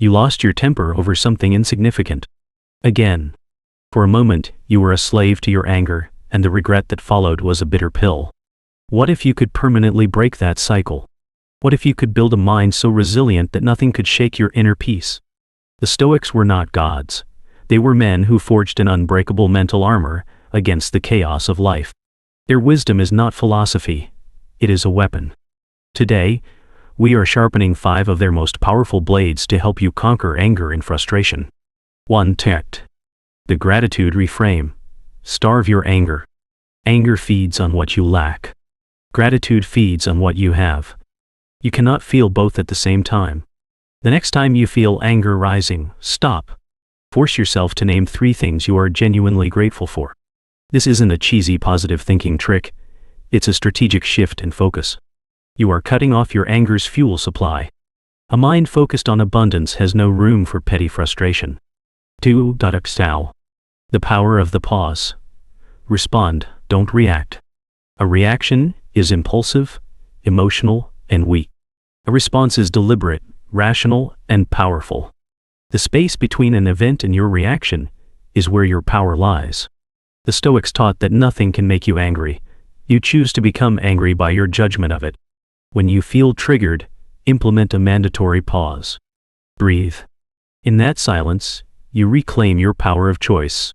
You lost your temper over something insignificant. Again. For a moment, you were a slave to your anger, and the regret that followed was a bitter pill. What if you could permanently break that cycle? What if you could build a mind so resilient that nothing could shake your inner peace? The Stoics were not gods. They were men who forged an unbreakable mental armor against the chaos of life. Their wisdom is not philosophy. It is a weapon. Today, we are sharpening 5 of their most powerful blades to help you conquer anger and frustration. 1. The Gratitude Reframe. Starve your anger. Anger feeds on what you lack. Gratitude feeds on what you have. You cannot feel both at the same time. The next time you feel anger rising, stop. Force yourself to name 3 things you are genuinely grateful for. This isn't a cheesy positive thinking trick. It's a strategic shift in focus. You are cutting off your anger's fuel supply. A mind focused on abundance has no room for petty frustration. 2. The power of the pause. Respond, don't react. A reaction is impulsive, emotional, and weak. A response is deliberate, rational, and powerful. The space between an event and your reaction is where your power lies. The Stoics taught that nothing can make you angry. You choose to become angry by your judgment of it. When you feel triggered, implement a mandatory pause. Breathe. In that silence, you reclaim your power of choice.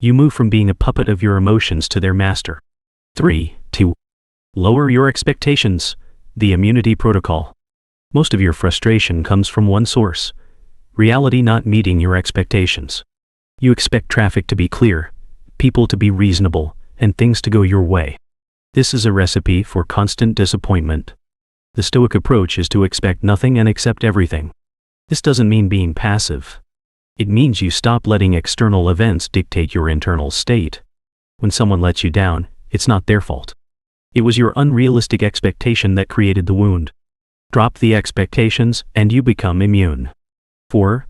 You move from being a puppet of your emotions to their master. 3. Lower your expectations. The immunity protocol. Most of your frustration comes from one source: reality not meeting your expectations. You expect traffic to be clear, people to be reasonable, and things to go your way. This is a recipe for constant disappointment. The Stoic approach is to expect nothing and accept everything. This doesn't mean being passive. It means you stop letting external events dictate your internal state. When someone lets you down, it's not their fault. It was your unrealistic expectation that created the wound. Drop the expectations and you become immune. 4.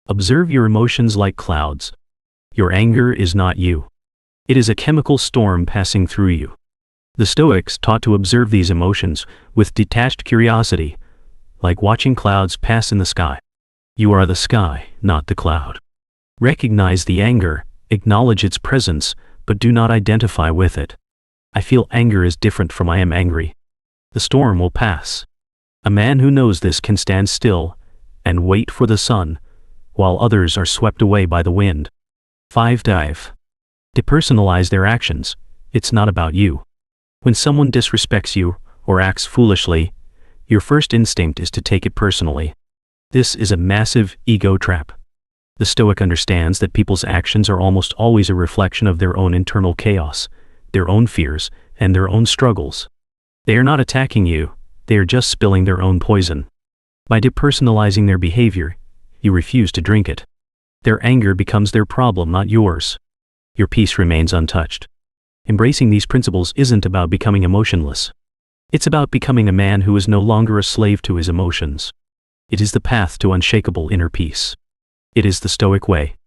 Observe your emotions like clouds. Your anger is not you. It is a chemical storm passing through you. The Stoics taught to observe these emotions with detached curiosity, like watching clouds pass in the sky. You are the sky, not the cloud. Recognize the anger, acknowledge its presence, but do not identify with it. I feel anger is different from I am angry. The storm will pass. A man who knows this can stand still and wait for the sun, while others are swept away by the wind. 5. Depersonalize their actions. It's not about you. When someone disrespects you or acts foolishly, your first instinct is to take it personally. This is a massive ego trap. The Stoic understands that people's actions are almost always a reflection of their own internal chaos, their own fears, and their own struggles. They are not attacking you, they are just spilling their own poison. By depersonalizing their behavior, you refuse to drink it. Their anger becomes their problem, not yours. Your peace remains untouched. Embracing these principles isn't about becoming emotionless. It's about becoming a man who is no longer a slave to his emotions. It is the path to unshakable inner peace. It is the Stoic way.